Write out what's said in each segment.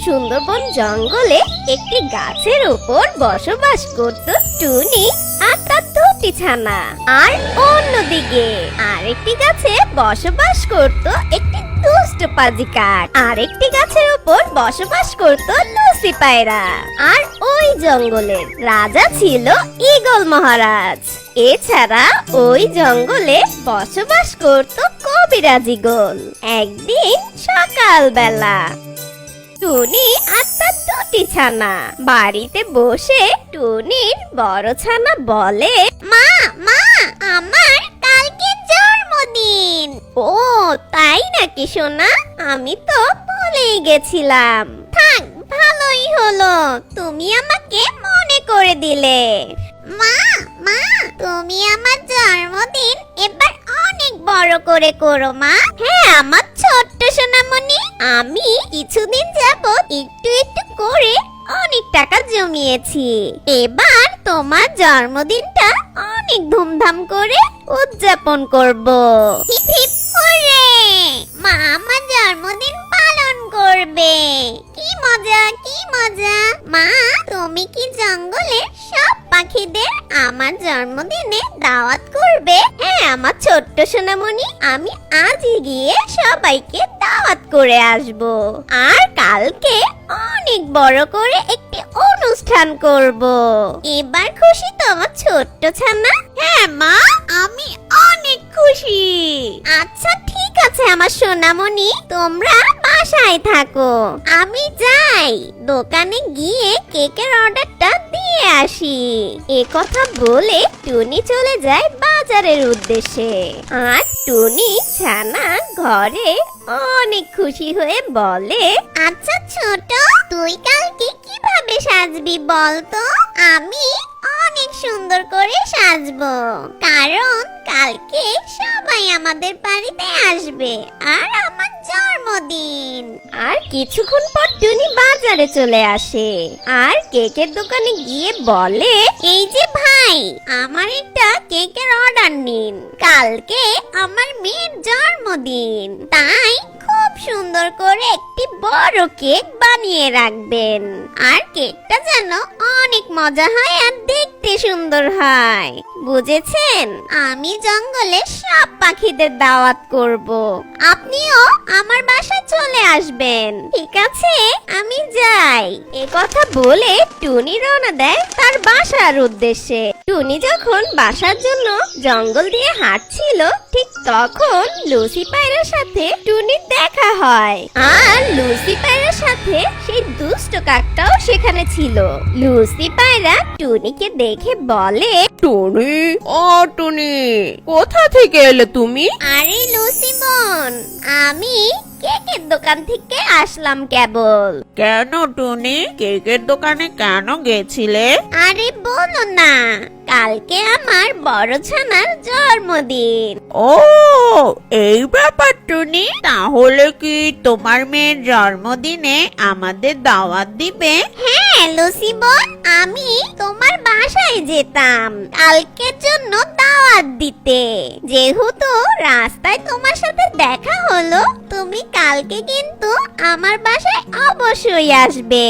সুন্দরবন জঙ্গলে একটি গাছের উপর বসবাস করত টুনি আর তার দুটি ছানা। আর অন্যদিকে আরেকটি গাছে বসবাস করত একটি দুষ্ট পাজি কাক। আরেকটি গাছের উপর বসবাস করত লুসি পায়রা। আর ওই জঙ্গলের রাজা ছিল ঈগল মহারাজ। এছাড়া ওই জঙ্গলে বসবাস করত কবিরাজ ঈগল। একদিন সকালবেলা টুনি আর তার দুটি ছানা বাড়িতে বসে টুনির বড় ছানা বলে, মা মা আমার কালকে জন্মদিন। ও তাই নাকি সোনা, আমি তো ভুলেই গেছিলাম। থাক, ভালোই হলো তুমি আমাকে মনে করে দিলে। মা মা তুমি আমার জন্মদিন এবার অনেক বড় করে করো মা। হ্যাঁ আমার ছোট্ট সোনামণি, আমি কিছুদিন যাবত একটু একটু করে অনেক টাকা জমিয়েছি। এবার তোমার জন্মদিনটা অনেক ধুমধাম করে উদযাপন করব। Hip hip hurray! মা আমার জন্মদিন পালন করবে। কি মজা কি মজা! মা তুমি কি জঙ্গলের সব পাখিদের আমার জন্মদিনে দাওয়াত করবে? হ্যাঁ আমার ছোট্ট সোনামণি, আমি আজই গিয়ে সবাইকে দাওয়াত করে আসব। আর কালকে অনেক বড় করে একটি অনুষ্ঠান করব। এবার খুশি তো আমার ছোট্ট ছানা? হ্যাঁ মা, আমি অনেক খুশি। আচ্ছা ঠিক আছে আমার সোনামণি, তোমরা বাসায় থাকো, আমি যাই দোকানে গিয়ে কেকের অর্ডারটা দিয়ে আসি। এ কথা বলে টুনি চলে যায় বাজারের উদ্দেশ্যে। আর টুনি ছানা ঘরে অনেক খুশি হয়ে বলে, আচ্ছা ছোট, তুই কালকে কিভাবে সাজবি বলতো? আমি অনেক সুন্দর করে সাজবো, কারণ কালকে সবাই আমাদের বাড়িতে আসবে আর আমার জন্মদিন। আর কিছুক্ষণ পর টুনি বাজারে চলে আসে আর কেকের দোকানে গিয়ে বলে, এই যে ভাই, আমার একটা কেকের অর্ডার নিন। কালকে আমার মেয়ের জন্মদিন, তাই খুব সুন্দর করে একটি বড় কেক বানিয়ে রাখবেন। আর কেকটা যেন অনেক মজা হয় আর দেখতে সুন্দর হয়, বুঝেছেন? আমি জঙ্গলে সব পাখিদের দাওয়াত করব, আপনিও আমার বাসায় চলে আসবেন, ঠিক আছে? আমি যাই। এ কথা বলে টুনি রওনা দেয় তার বাসার উদ্দেশ্যে। টুনি যখন বাসার জন্য জঙ্গল দিয়ে হাঁটছিল, ঠিক তখন লুসি পায়রার সাথে টুনির দেখা হয়। আর লুসি পায়রার সাথে সেই দুষ্ট কাকটাও সেখানে ছিল। লুসি পায়রা টুনিকে দেখে বলে, টুনি, ও টুনি, কোথা থেকে এলে তুমি? আরে লুসি বোন, আমি কেকের দোকান থেকে আসলাম কেবল। কেন টুনি, কেকের দোকানে কেন গেছিলে? আরে বলো না, কালকে আমার বড় ছানার জন্মদিন। ও এই ব্যাপার টুনি, তাহলে কি তোমার মেয়ের জন্মদিনে আমাদের দাওয়াত দিবে? হ্যাঁ লুসি বোন, আমি তোমার বাসায় যেতাম কালকের জন্য দাওয়াত দিতে। যেহেতু রাস্তায় তোমার সাথে দেখা হলো, তুমি কালকে কিন্তু আমার বাসায় অবশ্যই আসবে।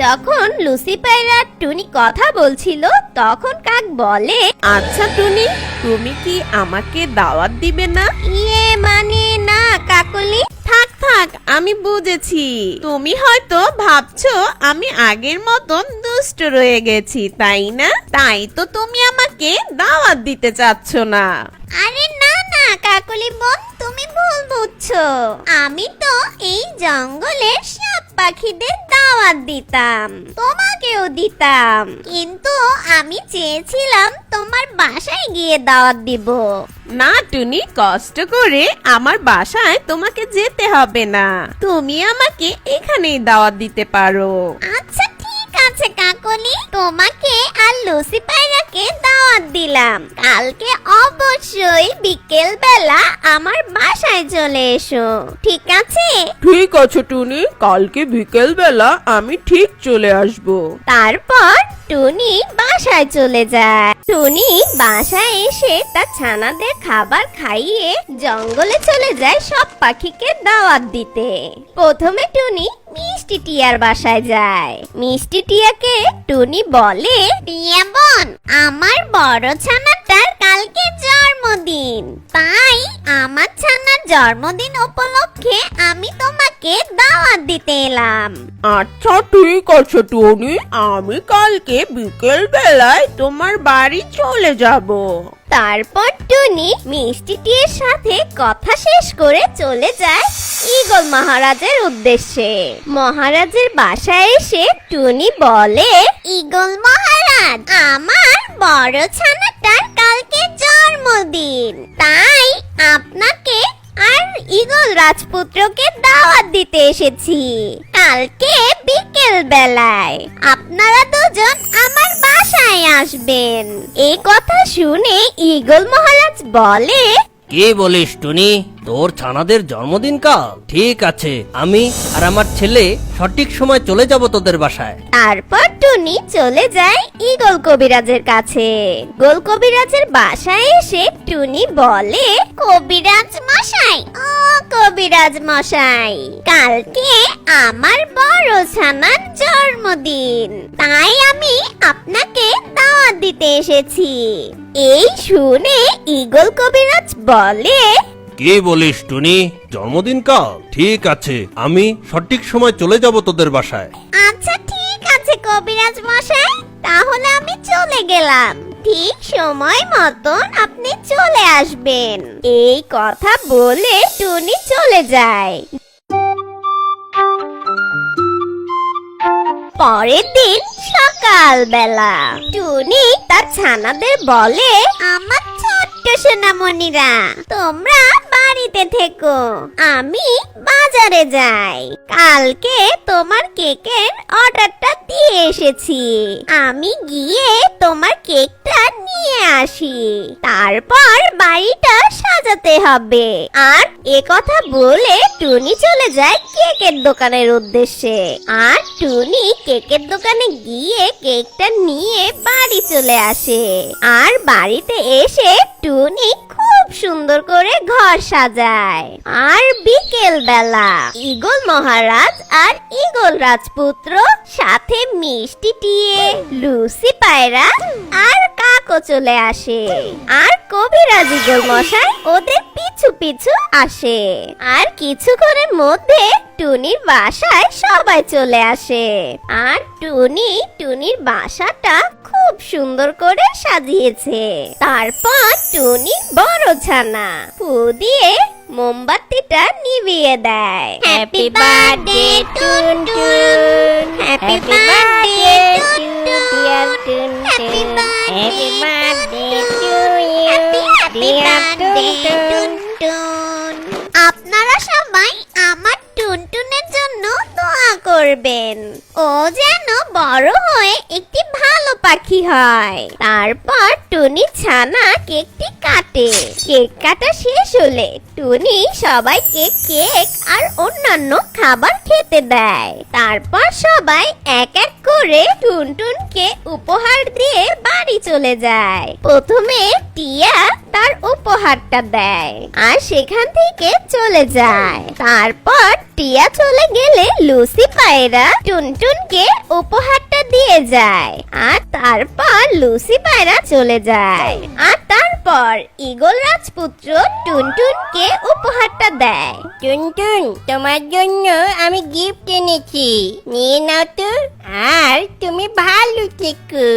যখন লুসি পায়রা আর টুনি কথা বলছিল, তখন কাক বলে, আচ্ছা টুনি, তুমি কি আমাকে দাওয়াত দিবে না? ইয়ে মানে না কাকলি। থাক থাক, আমি বুঝেছি, তুমি হয়তো ভাবছো আমি আগের মতন দুষ্ট রয়ে গেছি, তাই না? তাই তো তুমি আমাকে দাওয়াত দিতে চাচ্ছ না। আরে না না কাকলি বোন, তুমি ভুল বুঝছো। আমি তো এই জঙ্গলের সব পাখিদের দাওয়াত দিতাম, তোমাকেও দিতাম, কিন্তু আমি চেয়েছিলাম তোমার বাসায় গিয়ে দাওয়াত দিব। না টুনি, কষ্ট করে আমার বাসায় তোমাকে যেতে হবে না, তুমি আমাকে এখানেই দাওয়াত দিতে পারো। আচ্ছা ঠিক আছে কাকলি, তোমাকে আর লুসি পায়রাকে দাওয়াত দিলাম। কালকে অবশ্যই বিকেল বেলা আমার বাসায় চলে এসো, ঠিক আছে? ঠিক আছে টুনি, কালকে বিকেল বেলা আমি ঠিক চলে আসব। তারপর টুনি বাসায় চলে যায়। টুনি বাসায় এসে তার ছানাদের খাবার খাইয়ে জঙ্গলে চলে যায় সব পাখিকে দাওয়াত দিতে। প্রথমে টুনি মিষ্টি টিয়ার বাসায় যায়। মিষ্টি টিয়াকে টুনি বলে, টিয়া বোন, আমার বড় ছানাটার কালকে জন্মদিন, তাই আমার ছানার জন্মদিন উপলক্ষে আমি তোমাকে দাওয়াত দিতে এলাম। আচ্ছা ঠিক আছে টুনি, আমি কালকে বিকেল বেলায় তোমার বাড়ি চলে যাব। তারপর টুনি মিষ্টি টিয়ের সাথে কথা শেষ করে চলে যায় ঈগল মহারাজের উদ্দেশ্যে। মহারাজের বাসায় এসে টুনি বলে, ঈগল মহারাজ, আমার বড় ছানাটার কালকে জন্মদিন, তাই আপনাকে আর ঈগল রাজপুত্রকে দাওয়াত দিতে এসেছি কালকে বিকেল বেলায়। আপনারা দুজন আমার বাসায় আসবেন। এই কথা শুনে ঈগল মহারাজ বলে, কে বলিস টুনি, তোর ছানাদের জন্মদিন কাল? ঠিক আছে, আমি আর আমার ছেলে সঠিক সময় চলে যাব তোদের বাসায়। তারপর টুনি চলে যায় ঈগল কবিরাজের কাছে। গোল কবিরাজের বাসায় এসে টুনি বলে, কবিরাজ মশাই, ও কবিরাজ মশাই, কালকে আমার বড় ছানার জন্মদিন, তাই আমি আপনাকে দাওয়াত দিতে এসেছি। এই শুনে ঈগল কবিরাজ বলে, কে বলিস টুনি, জন্মদিন কাল? ঠিক আছে, আমি সঠিক সময় চলে যাব তোদের বাসায়। আচ্ছা ঠিক আছে কবিরাজ মশাই, তাহলে আমি চলে গেলাম, ঠিক সময় মতন আপনি চলে আসবেন। এই কথা বলে টুনি চলে যায়। পরের দিন সকাল বেলা টুনি তার ছানাদের বলে, আমার ছোট্ট সোনামণিরা, তোমরা বাড়িতে থেকো, আমি বাজারে যাই। কালকে তোমার কেকের অর্ডারটা দিয়ে এসেছি, আমি গিয়ে তোমার কেকটা নিয়ে আসি, তারপর বাড়িটা সাজাতে হবে। আর এ কথা বলে টুনি চলে যায় কেকের দোকানের উদ্দেশ্যে। আর টুনি কেকের দোকানে গিয়ে কেকটা নিয়ে বাড়ি চলে আসে। আর বাড়িতে এসে টুনি খুব সুন্দর করে ঘর সাজায়। আর বিকেল বেলা ঈগল মহারাজ আর ঈগল রাজপুত্র সাথে মিষ্টি টিয়ে, লুসি পায়রা আর কাকও চলে আসে। আর কবিরাজ ঈগল মশাই ওদের পিছু পিছু আসে। আর কিছুক্ষণের মধ্যে টুনির বাসায় সবাই চলে আসে। আর টুনি টুনির বাসাটা খুব সুন্দর করে সাজিয়েছে। তারপর টুনি বড় ছানা ফু দিয়ে মোমবাতিটা নিভিয়ে দেয়। Happy birthday Tuntun, happy birthday dear Tuntun, happy birthday to you dear Tuntun. আপনারা সবাই আমার টুনটুনের জন্য দোয়া করবেন, ও যেন বড় হয়ে একটি ভালো পাখি হয়। তারপর টুনি ছানা কেকটি কাটে। কেক কাটা শেষ হলে টুনি সবাইকে কেক আর অন্যান্য খাবার খেতে দেয়। তারপর সবাই এক এক করে টুনটুনকে উপহার দিয়ে বাড়ি চলে যায়। প্রথমে টিয়া তার উপহারটা দেয় আর সেখান থেকে চলে যায়। তারপর টিয়া চলে গেলে লুসি পায়রা টুনটুনকে উপহারটা দিয়ে যায়। আর তারপর লুসি পায়রা চলে যায়। আর তারপর ঈগল রাজপুত্র টুনটুনকে উপহারটা দেয়। টুনটুন, তোমার জন্য আমি গিফট এনেছি, নিয়ে নাও তো। আর তুমি ভালো থেকো,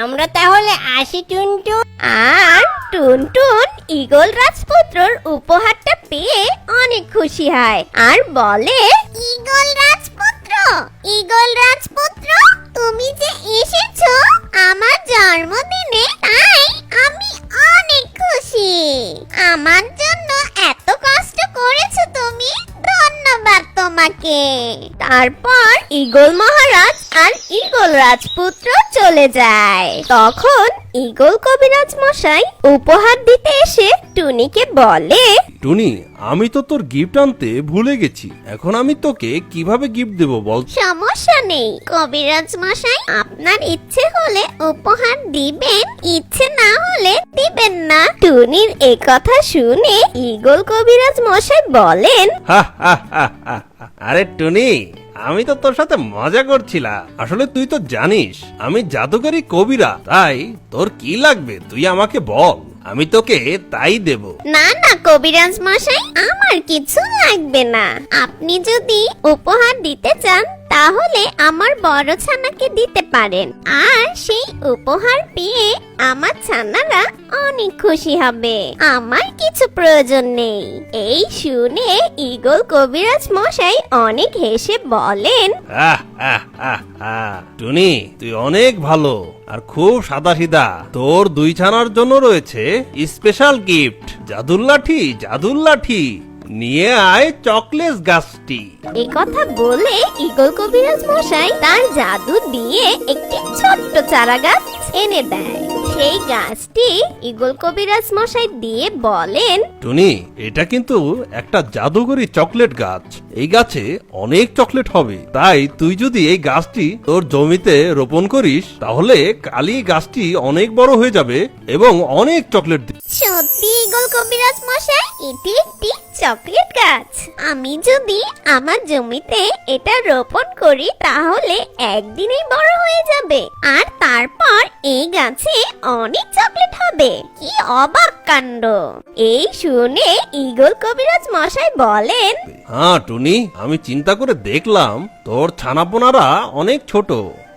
আমরা তাহলে আসি টুনটুন। আর টুনটুন ঈগল রাজপুত্রর উপহারটা পেয়ে অনেক খুশি হয় আর বলে, ঈগল রাজপুত্র, ঈগল রাজপুত্র, তুমি যে এসেছো আমার জন্মদিনে, তাই আমি অনেক খুশি। আমার জন্য এত কষ্ট করেছো তুমি, ধন্যবাদ তোমাকে। আমাকে। তারপর ঈগল মহারাজ আর ঈগল রাজপুত্র চলে যায়। তখন ঈগল কবিরাজ মশাই উপহার দিতে এসে টুনিকে বলে, টুনি, আমি তো তোর গিফট আনতে ভুলে গেছি। এখন আমি তোকে কিভাবে গিফট দেব বল? সমস্যা নেই কবিরাজ মশাই, আপনার ইচ্ছে হলে উপহার দিবেন, ইচ্ছে না হলে দিবেন না। টুনির এই কথা শুনে ঈগল কবিরাজ মশাই বলেন, হা হা হা হা হা। আরে টুনি, আমি তো তোর সাথে মজা করছিলাম। আসলে তুই তো জানিস আমি জাদুকরি কবিরা, তাই তোর কি লাগবে তুই আমাকে বল, আমি তোকে তাই দেব। না না কবিরাজ মশাই, আমার কিছু লাগবে না। আপনি যদি উপহার দিতে চান তাহলে আমার বড় ছানাকে দিতে পারেন, আর সেই উপহার পেয়ে আমার ছানারা অনেক খুশি হবে। আমার কিছু প্রয়োজন নেই। এই শুনে ঈগল কবিরাজ মশাই অনেক হেসে বলেন, আহ, আহ, আহ, আহ। টুনি, তুই অনেক ভালো আর খুব সাদাসিধা। তোর দুই ছানার জন্য রয়েছে স্পেশাল গিফট, জাদুর লাঠি। জাদুর লাঠি নিয়ে আয় চকলেট গাছটি। এই কথা বলে ঈগল কবিরাজ মশাই তার জাদু দিয়ে একটি ছোট্ট চারা গাছ এনে দেয়। সেই গাছটি ঈগল কবিরাজ মশাই দিয়ে বলেন, টুনি, এটা কিন্তু একটা জাদুকরি চকলেট গাছ। এই গাছে অনেক চকলেট হবে, তাই তুই যদি এই গাছটি তোর জমিতে রোপণ করিস তাহলে কালই গাছটি অনেক বড় হয়ে যাবে এবং অনেক চকলেট দিবে। সত্যি ঈগল কবিরাজ মশাই, এটি একটি চকলেট গাছ। আমি যদি আমার জমিতে এটা রোপণ করি তাহলে একদিনেই বড় হয়ে যাবে, আর তারপর এই গাছে অনেক চকলেট হবে। কি অবাক কাণ্ড! এই শুনে ঈগল কবিরাজ মশাই বলেন, হ্যাঁ টুনি, আমি চিন্তা করে দেখলাম তোর ছানাপোনারা অনেক ছোট,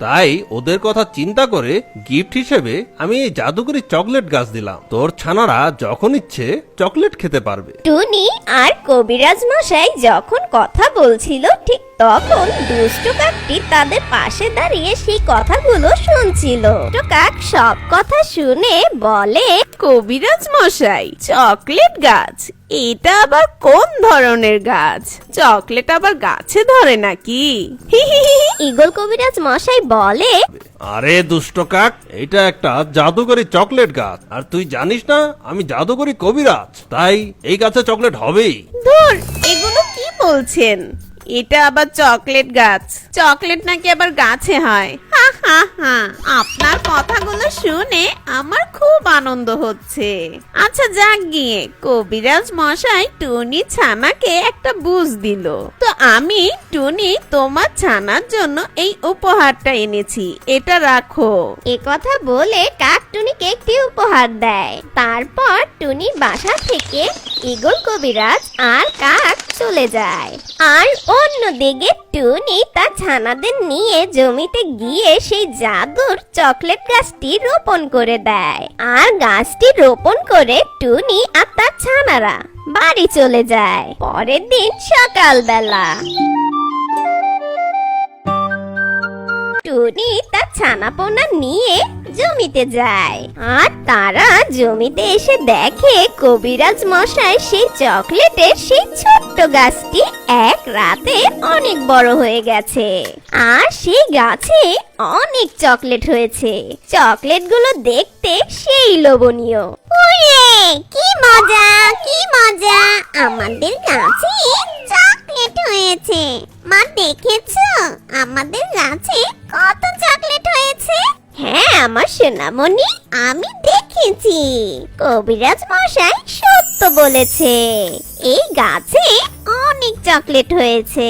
তাই ওদের কথা চিন্তা করে গিফট হিসেবে আমি এই জাদুকরি চকলেট গাছ দিলাম। তোর ছানারা যখন ইচ্ছে চকলেট খেতে পারবে। টুনি আর কবিরাজ মশাই যখন কথা বলছিল ঠিক তখন দুষ্ট কাকটি তাদের পাশে দাঁড়িয়ে সেই কথাগুলো শুনছিল। দুষ্ট কাক সব কথা শুনে বলে, কবিরাজ মশাই, চকলেট গাছ, এটা আবার কোন ধরনের গাছ? চকলেট আবার গাছে ধরে নাকি? ঈগল কবিরাজ মশাই বলে, আরে দুষ্ট কাক, এটা একটা জাদুকরি চকলেট গাছ, আর তুই জানিস না আমি জাদুকরি কবিরাজ, তাই এই গাছে চকলেট হবেই। ধুর, এগুলো কি বলছেন? এটা আবার চকলেট গাছ, চকলেট নাকি আবার গাছে হয়? হা হা হা, আপনার কথাগুলো শুনে আমার খুব আনন্দ হচ্ছে। আচ্ছা যাক গিয়ে, কবিরাজ মশাই টুনি ছানাকে একটা বুঝ দিল। তো আমি টুনি তোমার ছানার জন্য এই উপহারটা এনেছি, এটা রাখো। এ কথা বলে কাক টুনিকে একটি উপহার দেয়। তারপর টুনি বাসা থেকে ঈগল কবিরাজ আর কাক চলে যায়। আর অন্যদিকে টুনি তার ছানাদের নিয়ে জমিতে গিয়ে সেই জাদুর চকলেট গাছটি রোপণ করে দেয়। আর গাছটি রোপণ করে টুনি আর তার ছানারা বাড়ি চলে যায়। পরের দিন সকালবেলা টুনি তার ছানাপোনা নিয়ে জমিতে যায়, আর তারা জমিতে এসে দেখে কবিরাজ মশাই সেই চকলেটের সেই ছোট্ট গাছটি এক রাতে অনেক বড় হয়ে গেছে, আর সেই গাছে অনেক চকলেট হয়েছে। চকলেটগুলো দেখতে সেই লোভনীয়। ওরে কি মজা, কি মজা! আমাদের গাছে চকলেট হয়েছে। মা দেখেছো আমাদের গাছে কত চকলেট হয়েছে? হ্যাঁ আমার সোনামণি, আমি দেখেছি। কবিরাজ মশাই সত্য বলেছে, এই গাছে অনেক চকলেট হয়েছে।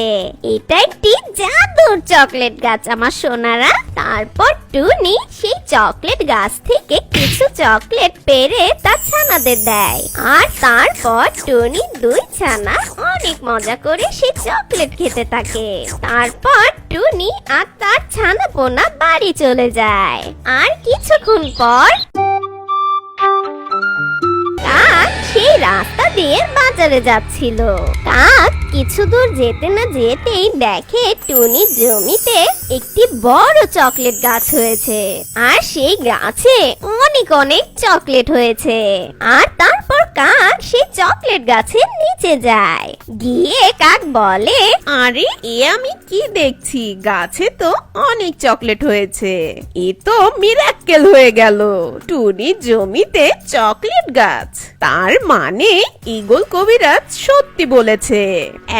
এটা একটি জাদুর চকলেট গাছ আমার সোনারা। তারপর টুনি সেই চকলেট গাছ থেকে কিছু চকলেট পেড়ে তার ছানাদের দেয়, আর তারপর টুনি দুই ছানা অনেক মজা করে সেই চকলেট খেতে থাকে। তারপর টুনি আর তার ছানাপোনা বাড়ি চলে যায়। আর কিছুক্ষণ পর কাক সেই রাস্তা দিয়ে বাজারে যাচ্ছিল। কাক কিছু দূর যেতে না যেতেই দেখে টুনির জমিতে একটি বড় চকলেট গাছ হয়েছে, আর সেই গাছে অনেক অনেক অনেক চকলেট হয়েছে। আর তারপর কাক সেই চকলেট গাছের নিচে যায়। গিয়ে কাক বলে, আরে এ আমি কি দেখছি, গাছে তো অনেক চকলেট হয়েছে। এ তো মিরাক্কেল হয়ে গেল, টুনির জমিতে চকলেট গাছ। তার মানে ঈগল কবিরাজ সত্যি বলেছে।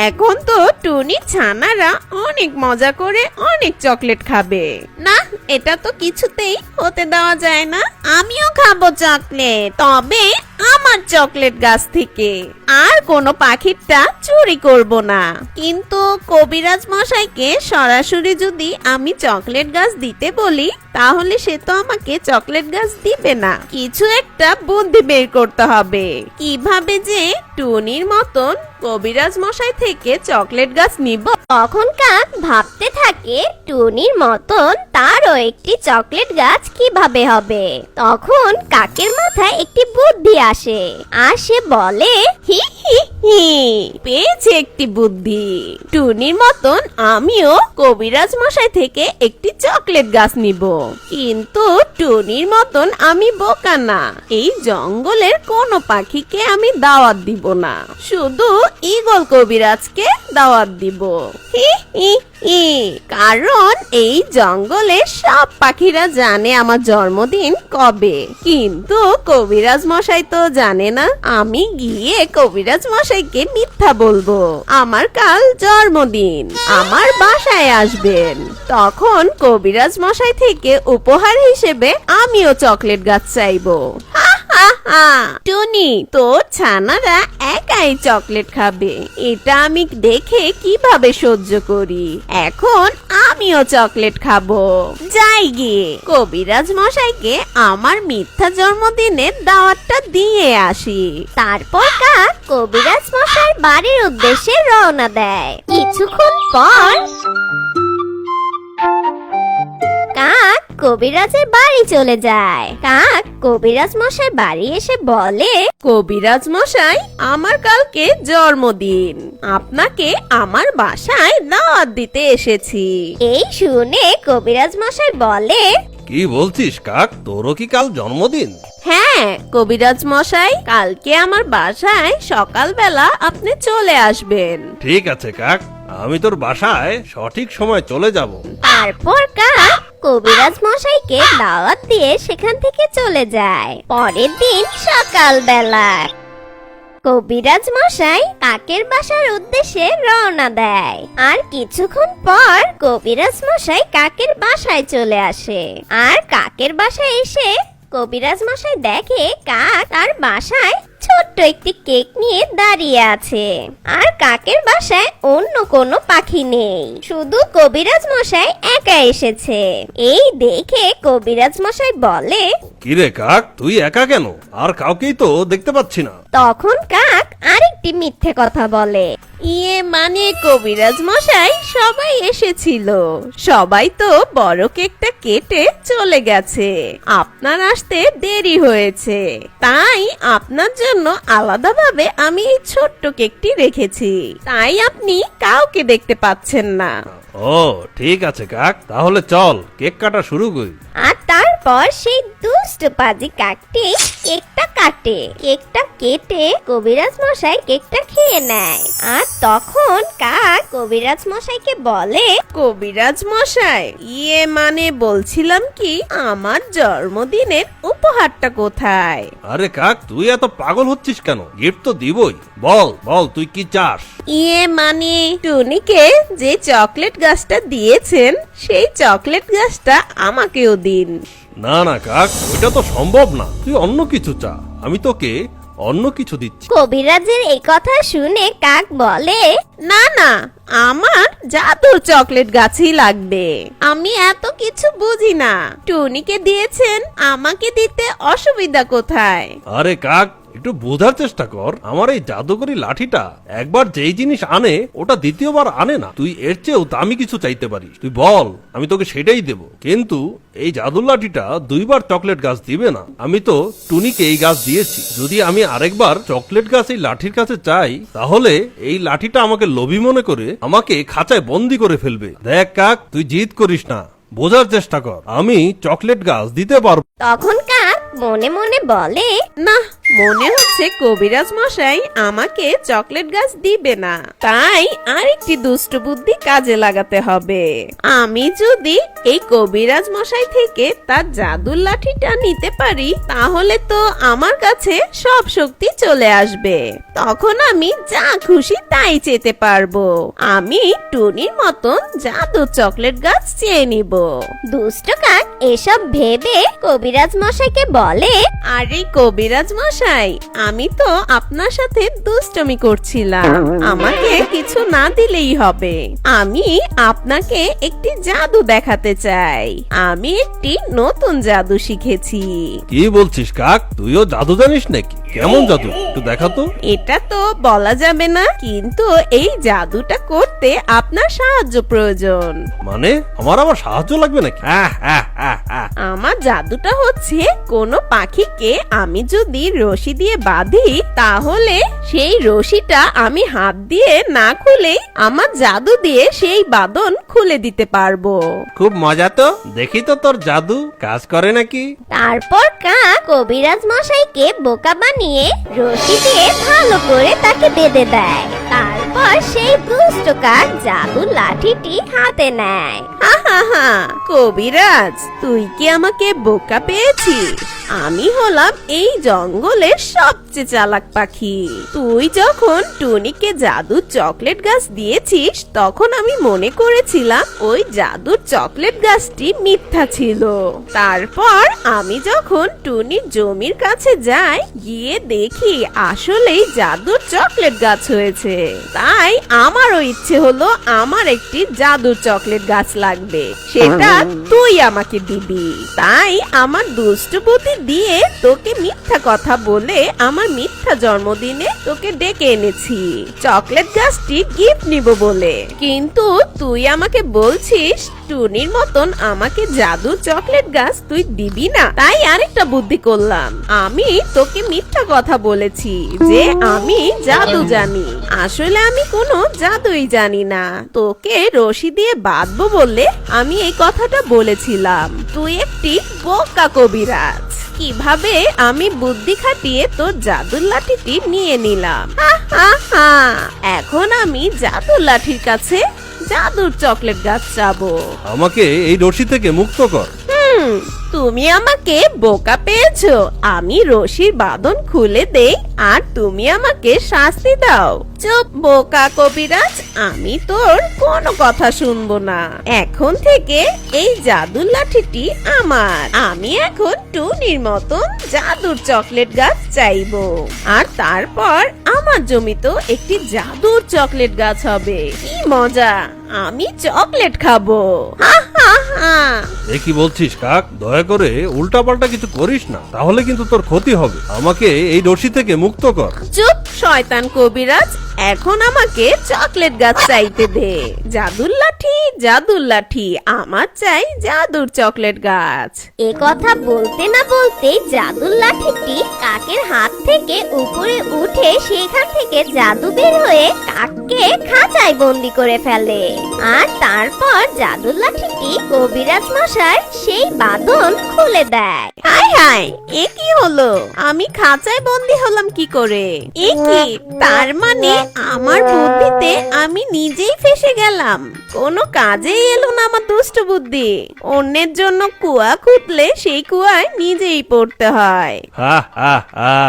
এখন তো টুনি ছানারা অনেক মজা করে অনেক চকলেট খাবে। না, এটা তো কিছুতেই হতে দেওয়া যায় না। আমিও খাবো চকলেট, তবে আমার চকলেট গাছ থেকে। আর কোনো পাখিরটা চুরি করব না। কিন্তু কবিরাজ মশাইকে সরাসরি যদি আমি চকলেট গাছ দিতে বলি, তাহলে সে তো আমাকে চকলেট গাছ দিবে না। কিছু একটা বুদ্ধি বের করতে হবে, কিভাবে যে টুনির মতন কবিরাজ মশাই থেকে চকলেট গাছ নিব। তখন কাক ভাবতে থাকে টুনির মতন তারও একটি চকলেট গাছ কিভাবে হবে। তখন কাকের মাথায় একটি বুদ্ধি আসে, আর সে বলে, হি হি হি, পেয়েছি একটি বুদ্ধি। টুনির মতন আমিও কবিরাজ মশাই থেকে একটি চকলেট গাছ নিব। কিন্তু টুনির মতন আমি বোকা না, এই জঙ্গলের কোনো পাখিকে আমি দাওয়াত দিব না, শুধু ঈগল কবিরাজকে দাওয়াত দিব। হি হি হি, কারণ এই জঙ্গলের সব পাখিরা জানে আমার জন্মদিন কবে, কিন্তু কবিরাজ মশাই তো জানে না। আমি গিয়ে কবিরাজ মশাইকে মিথ্যা বলবো আমার কাল জন্মদিন, আমার বাসায় আসবেন। তখন কবিরাজ মশাই থেকে উপহার হিসেবে আমিও চকলেট গাছ চাইবো। টুনি, তোর ছানারা একাই চকলেট খাবে, এটা আমি দেখে কিভাবে সহ্য করি। এখন আমিও চকলেট খাবো। যাই গিয়ে কবিরাজ মশাইকে আমার মিথ্যা জন্মদিনের দাওয়াতটা দিয়ে আসি। তারপর কাক কবিরাজ মশাই বাড়ির উদ্দেশ্যে রওনা দেয়। কিছুক্ষণ পর কাক কবিরাজের বাড়ি চলে যায়। কাক কবিরাজ মশাই বাড়ি এসে বলে, কবিরাজ মশাই, আমার কালকে জন্মদিন, আপনাকে আমার বাসায় দাওয়াত দিতে এসেছি। এই শুনে কবিরাজ মশাই বলে, কি বলছিস কাক, তোরও কি কাল জন্মদিন? হ্যাঁ কবিরাজ মশাই, কালকে আমার বাসায় সকালবেলা আপনি চলে আসবেন। ঠিক আছে কাক, আমি তোর বাসায় সঠিক সময় চলে যাব। তারপর কাক কবিরাজ মশাইকে দাওয়াত দিয়ে সেখান থেকে চলে যায়। পরের দিন সকালবেলা কবিরাজ মশাই কাকের বাসার উদ্দেশ্যে রওনা দেয়। আর কিছুক্ষণ পর কবিরাজ মশাই কাকের বাসায় চলে আসে। আর কাকের বাসায় এসে কবিরাজ মশাই দেখে কাক তার বাসায় ছোট্ট একটি কেক নিয়ে দাঁড়িয়ে আছে। আর কাকের বাসায় অন্য কোনো পাখি নেই, শুধু কবিরাজ মশাই একা এসেছে। এই দেখে কবিরাজ মশাই বলে, কিরে কাক, তুই একা কেন? আর কাউকেই তো দেখতে পাচ্ছি না। তখন কাক আরেকটি মিথ্যে কথা বলে, ইয়ে মানে কবিরাজ মশাই, সবাই এসেছিল, সবাই তো বড় কেকটা কেটে চলে গেছে, আপনার আসতে দেরি হয়েছে, তাই আপনার জন্য আলাদাভাবে আমি এই ছোট্ট কেকটি রেখেছি, তাই আপনি কাউকে দেখতে পাচ্ছেন না। ও ঠিক আছে কাক, তাহলে চল কেক কাটা শুরু করি। আর তারপর সেই দুষ্ট পাজি কাকটি কেকটা কাটে। কেকটা কেটে কবিরাজ মশাই কেকটা খেয়ে নেয়। আর তখন কাক কবিরাজ মশাইকে বলে, কবিরাজ মশাই, ইয়ে মানে বলছিলাম কি, আমার জন্মদিনের উপহারটা কোথায়? আরে কাক, তুই এত পাগল হচ্ছিস কেন? গিফট তো দিবই, বল বল তুই কি চাস? ইয়ে মানে টুনিকে যে চকলেট গাছটা দিয়েছেন, সেই চকলেট গাছটা আমাকেও দিন। না না কাক, ওইটা তো সম্ভব না, তুই অন্য কিছু চা, আমি তোকে অন্য কিছু দিচ্ছি। কবিরাজের এই কথা শুনে কাক বলে, না না, আমার জাদুর চকলেট গাছই লাগবে, আমি এত কিছু বুঝি না, টুনিকে দিয়েছেন, আমাকে দিতে অসুবিধা কোথায়? আরে কাক, একটু বোঝার চেষ্টা কর, আমার এই জাদুকরি লাঠিটা একবার যেই জিনিস আনে ওটা দ্বিতীয়বার আনে না। তুই এর চেয়েও দামি কিছু চাইতে পারিস, তুই বল, আমি তোকে সেটাই দেব। কিন্তু এই জাদুর লাঠিটা দুইবার চকলেট গাছ দিবে না। আমি তো টুনিকে এই গাছ দিয়েছি, যদি আমি আরেকবার চকলেট গাছ এই লাঠির কাছে চাই, তাহলে এই লাঠিটা আমাকে লোভী মনে করে আমাকে খাঁচায় বন্দি করে ফেলবে। দেখ কাক, তুই জিদ করিস না, বোঝার চেষ্টা কর, আমি চকলেট গাছ দিতে পারবো। তখন কাক মনে মনে বলে, না, মনে হচ্ছে কবিরাজ মশাই আমাকে চকলেট গাছ দিবে না, তাই আরেকটি দুষ্ট বুদ্ধি কাজে লাগাতে হবে। আমি যদি এই কবিরাজ মশাই থেকে তার জাদুর লাঠিটা নিতে পারি, তাহলে তো আমার কাছে সব শক্তি চলে আসবে। তখন আমি যা খুশি তাই চেতে পারবো। আমি টুনির মতন জাদু চকলেট গাছ চেয়ে নিব। দুষ্ট কাক এসব ভেবে কবিরাজ মশাইকে বলে, আরে কবিরাজ মশাই, আমি তো আপনার সাথে দুষ্টমি করছিলাম, আমাকে কিছু না দিলেই হবে। আমি আপনাকে একটি জাদু দেখাতে চাই। আমি একটি নতুন জাদু শিখেছি। কি বলছিস কাক, তুইও জাদু জানিস নাকি? কেমন জাদু একটু দেখা তো। এটা তো বলা যাবে না, কিন্তু এই জাদুটা করতে আপনার সাহায্য প্রয়োজন। মানে আমার আবার সাহায্য লাগবে নাকি? আমার জাদুটা হচ্ছে কোনো পাখিকে আমি যদি রশি দিয়ে বাঁধি, তাহলে সেই রশিটা আমি হাত দিয়ে না খুলেই আমার জাদু দিয়ে সেই বাঁধন খুলে দিতে পারবো। খুব মজা তো, দেখি তো তোর জাদু কাজ করে নাকি। তারপর কাক কবিরাজ মশাইকে বোকা বানিয়ে রশি দিয়ে ভালো করে তাকে বেঁধে দেয়। তারপর সেই দুষ্ট কাক জাদুর লাঠিটি হাতে নেয়। হা হা হা, কবিরাজ, তুই কি আমাকে বোকা পেয়েছিস? আমি হলাম এই জঙ্গলের সবচেয়ে চালাক পাখি। তুই যখন টুনিকে জাদুর চকলেট গাছ দিয়েছিস, তখন আমি মনে করেছিলাম ওই জাদুর চকলেট গাছটি মিথ্যা ছিল। তারপর আমি যখন টুনির জমির কাছে যাই, গিয়ে দেখি আসলেই জাদুর চকলেট গাছ হয়েছে। তাই আমারও ইচ্ছে হলো আমার একটি জাদুর চকলেট গাছ লাগবে, সেটা তুই আমাকে দিবি। তাই আমার দুষ্ট বুদ্ধি দিয়ে তোকে মিথ্যা কথা বলে আমার মিথ্যা জন্মদিনে তোকে ডেকে এনেছি চকলেট গাছটি গিফট নিব বলে। কিন্তু তুই আমাকে বলছিস টুনির মতন আমাকে জাদুর চকলেট গাছ তুই দিবি না। তাই আরেকটা বুদ্ধি করলাম, আমি তোকে মিথ্যা কথা বলেছি যে আমি জাদু জানি। আসলে আমি কোনো জাদুই জানি না। তোকে রশি দিয়ে বাঁধবো বলে আমি এই কথাটা বলেছিলাম। তুই একটি বোকা কবিরাজ। কিভাবে আমি বুদ্ধি খাটিয়ে তোর জাদুর লাঠিটি নিয়ে নিলাম। হা হা হা, এখন আমি জাদুর লাঠির কাছে জাদুর চকলেট গাছ চাবো। আমাকে এই রশি থেকে মুক্ত কর। তুমি আমাকে বোকা পেয়েছো। আমি রশির বাঁধন খুলে দেই আর তুমি আমাকে শাস্তি দাও। চুপ বোকা কবিরাজ, আমি তোর কোনো কথা শুনবো না। এখন থেকে এই জাদুর লাঠিটি আমার। আমি এখন টুনির মতন জাদুর চকলেট গাছ চাইবো, আর তারপর আমার জমিতেও একটি জাদুর চকলেট গাছ হবে। কি মজা, আমি চকলেট খাবো। হা হা হা। এ কি বলছিস কাক, দয়া করে উল্টাপাল্টা কিছু করিস না, তাহলে কিন্তু তোর ক্ষতি হবে। আমাকে এই রশি থেকে মুক্ত কর। চুপ শয়তান কবিরাজ, এখন আমাকে চকলেট গাছ চাইতে দে। জাদুর লাঠি, জাদুর লাঠি, আমার চাই জাদুর চকলেট গাছ। এ কথা বলতে না বলতে জাদুর লাঠিটি কাকের হাত থেকে উপরে উঠে সেখান থেকে জাদু বের হয়ে কাককে খাঁচায় বন্দি করে ফেলে। আর তারপর জাদুর লাঠিটি কবিরাজ মশাই সেই বাঁধন খুলে দেয়। হায় হায়, এ কি হলো? আমি খাঁচায় বন্দি হলাম কি করে? এ কি, তার মানে আমার বুদ্ধিতে আমি নিজেই ফেসে গেলাম। কোনো কাজেই এলো না আমার দুষ্ট বুদ্ধি। অন্যের জন্য কুয়া খুঁড়লে সেই কুয়ায় নিজেই পড়তে হয়। হা হা হা,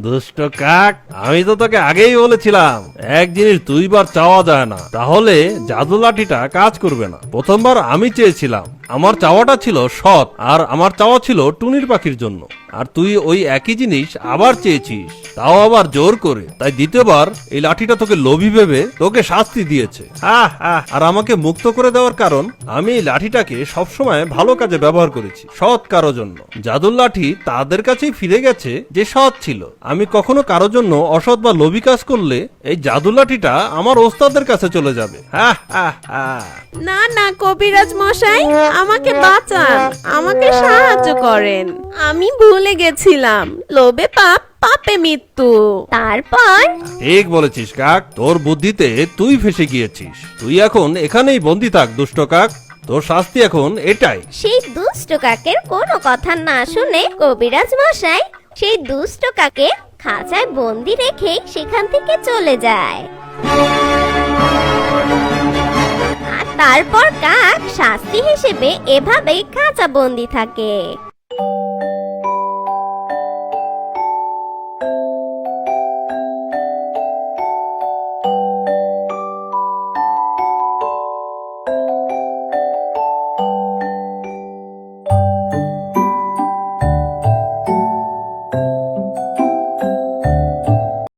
দুষ্ট কাক, আমি তো তোকে আগেই বলেছিলাম এক জিনিস দুইবার চাওয়া যায় না, তাহলে জাদু লাঠিটা কাজ করবে না। প্রথমবার আমি চেয়েছিলাম, আমার চাওয়াটা ছিল সৎ, আর আমার চাওয়া ছিল টুনির পাখির জন্য। আর তুই ওই একই জিনিস আবার চেয়েছিস, তাও আবার জোর করে। তাই দ্বিতীয়বার এই লাঠিটা তোকে লোভী ভেবে তোকে শাস্তি দিয়েছে। আর আমাকে মুক্ত করে দেওয়ার কারণ, আমি এই লাঠিটাকে সবসময় ভালো কাজে ব্যবহার করেছি, সৎ কারো জন্য। জাদুর লাঠি তাদের কাছেই ফিরে গেছে যে সৎ ছিল। আমি কখনো কারো জন্য অসৎ বা লোভী কাজ করলে এই জাদুর লাঠিটা আমার ওস্তাদের কাছে চলে যাবে। না না কবিরাজ মশাই, আমাকে বাঁচান, আমাকে সাহায্য করেন। আমি ভুলে গেছিলাম, লোভে পাপ, পাপে মৃত্যু। তারপর ঠিক বলেছিস কাক, তোর বুদ্ধিতে তুই ফেসে গিয়েছিস। তুই এখন এখানেই বন্দি থাক দুষ্ট কাক। তোর শাস্তি এখন এটাই। সেই দুষ্ট কাকের কোনো কথা না শুনে কবিরাজ মশাই সেই দুষ্ট কাকে খাঁচায় বন্দি রেখে সেখান থেকে চলে যায়। আর তারপর কাক শাস্তি হিসেবে এভাবেই খাঁচা বন্দি থাকে।